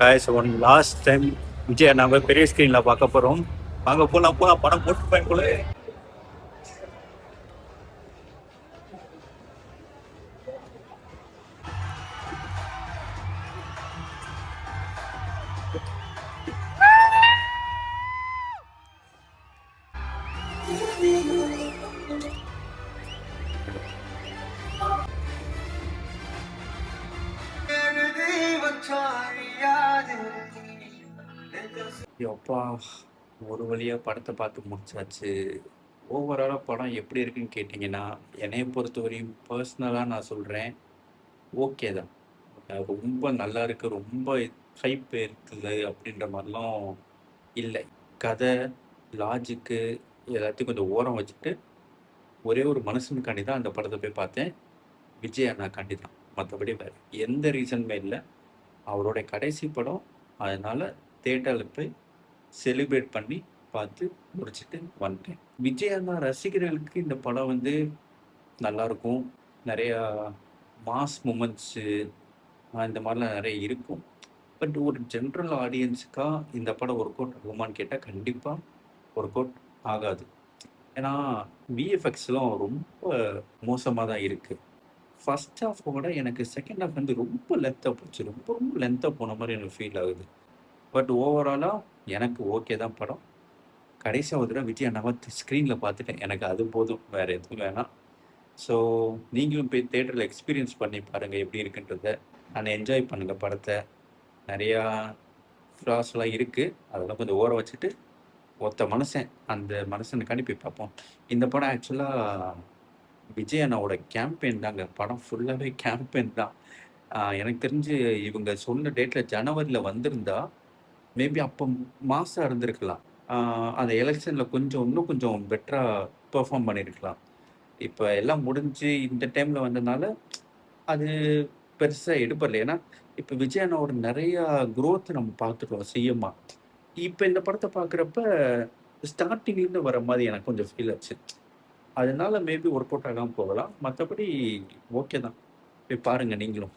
guys, one last time Vijay நம்ம பெரிய ஸ்க்ரீனில் பார்க்க போகிறோம். வாங்க போலாம் போலாம், படம் போட்டு போல. எப்பா, ஒரு வழியாக படத்தை பார்த்து முடிச்சாச்சு. ஓவராலாக படம் எப்படி இருக்குன்னு கேட்டிங்கன்னா, என்னைய பொறுத்தவரையும் பர்சனலாக நான் சொல்கிறேன், ஓகே தான். ரொம்ப நல்லா இருக்கு, ரொம்ப ஹைப் இருக்குது அப்படின்ற மாதிரிலாம் இல்லை. கதை, லாஜிக்கு எல்லாத்தையும் கொஞ்சம் ஓரம் வச்சுட்டு, ஒரே ஒரு மனுஷனுக்காண்டி தான் அந்த படத்தை போய் பார்த்தேன். விஜய் அண்ணாக்காண்டி தான். மற்றபடி வேறு எந்த ரீசனுமே இல்லை. அவரோட கடைசி படம், அதனால் தேட்டரில் போய் செலிப்ரேட் பண்ணி பார்த்து முடிச்சுட்டு வந்துட்டேன். விஜய் அண்ணா ரசிகர்களுக்கு இந்த படம் வந்து நல்லாயிருக்கும். நிறையா மாஸ் மூமெண்ட்ஸு இந்த மாதிரிலாம் நிறைய இருக்கும். பட் ஒரு ஜென்ரல் ஆடியன்ஸுக்காக இந்த படம் ஒர்க் அவுட் ஆகுமான்னு கேட்டால் கண்டிப்பாக ஒர்க் அவுட் ஆகாது. ஏன்னா விஎஃப்எக்ஸ்லாம் ரொம்ப மோசமாக தான் இருக்குது. ஃபர்ஸ்ட் ஹாஃபை விட எனக்கு செகண்ட் ஹாஃப் வந்து ரொம்ப லென்த்தாக போச்சு. ரொம்ப ரொம்ப லென்த்தாக போன மாதிரி எனக்கு ஃபீல் ஆகுது. பட் ஓவராலாக எனக்கு ஓகே தான் படம். கடைசியாக ஒரு தடவை விஜய் அண்ணாவை ஸ்க்ரீனில் பார்த்துட்டேன். எனக்கு அது போதும், வேறு எதுவும் வேணாம். ஸோ நீங்களும் போய் தேட்டரில் எக்ஸ்பீரியன்ஸ் பண்ணி பாருங்கள் எப்படி இருக்குன்றத. நான் என்ஜாய் பண்ணுங்கள் படத்தை. நிறையா ஃப்ளாஸ்லாம் இருக்குது, அதெல்லாம் கொஞ்சம் ஓரம் வச்சுட்டு ஒத்த மனுஷன், அந்த மனுஷனுக்காண்டி போய் பார்ப்போம். இந்த படம் ஆக்சுவலாக விஜய் அண்ணாவோட கேம்பெயின் தாங்க. படம் ஃபுல்லாகவே கேம்பெயின் தான். எனக்கு தெரிஞ்சு இவங்க சொன்ன டேட்டில் ஜனவரியில் வந்திருந்தா மேபி அப்போ மாசாக இருந்திருக்கலாம். அந்த எலெக்ஷனில் இன்னும் கொஞ்சம் பெட்டராக பெர்ஃபார்ம் பண்ணியிருக்கலாம். இப்போ எல்லாம் முடிஞ்சு இந்த டைமில் வந்ததுனால அது பெருசாக எடுப்படல. ஏன்னா இப்போ விஜய் அண்ணாவோட நிறையா குரோத் நம்ம பார்த்துட்டோம் சிஎம்மா. இப்போ இந்த படத்தை பார்க்குறப்ப ஸ்டார்டிங்லேருந்து வர மாதிரி எனக்கு கொஞ்சம் ஃபீல் ஆச்சு. அதனால மேபி ஒர்க் அவுட் ஆகாமல் போகலாம். மற்றபடி ஓகே தான். போய் பாருங்கள் நீங்களும்.